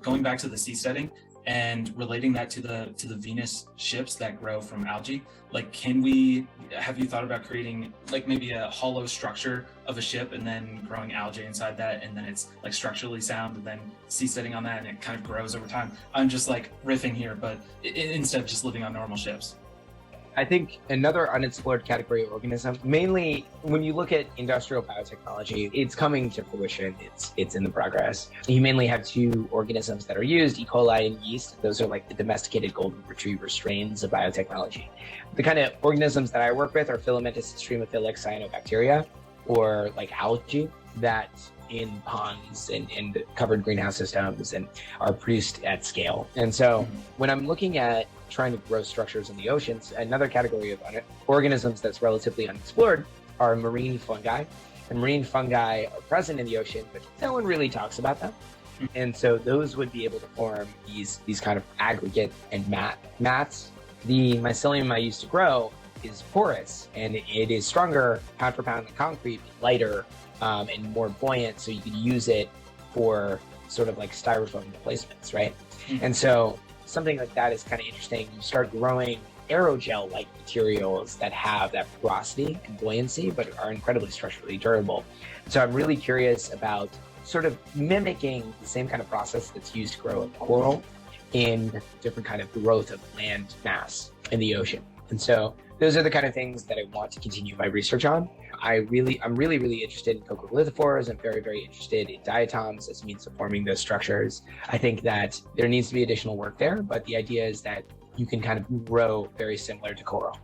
Going back to the seasteading and relating that to the Venus ships that grow from algae, like have you thought about creating like maybe a hollow structure of a ship and then growing algae inside that, and then it's like structurally sound, and then seasteading on that and it kind of grows over time? I'm just like riffing here, but instead of just living on normal ships. I think another unexplored category of organism, mainly when you look at industrial biotechnology, it's coming to fruition. It's in the progress. You mainly have two organisms that are used, E. coli and yeast. Those are like the domesticated golden retriever strains of biotechnology. The kind of organisms that I work with are filamentous streamophilic cyanobacteria, or like algae that in ponds and covered greenhouse systems and are produced at scale. And so when I'm looking at trying to grow structures in the oceans, another category of organisms that's relatively unexplored are marine fungi. And marine fungi are present in the ocean, but no one really talks about them. And so those would be able to form these kind of aggregate and mats. The mycelium I used to grow is porous, and it is stronger pound for pound than concrete, lighter, and more buoyant, so you could use it for sort of like styrofoam replacements, right? And so something like that is kind of interesting. You start growing aerogel-like materials that have that porosity and buoyancy, but are incredibly structurally durable. So I'm really curious about sort of mimicking the same kind of process that's used to grow a coral in different kind of growth of land mass in the ocean. And so those are the kind of things that I want to continue my research on. I'm really interested in coccolithophores. I'm very, very interested in diatoms as a means of forming those structures. I think that there needs to be additional work there, but the idea is that you can kind of grow very similar to coral.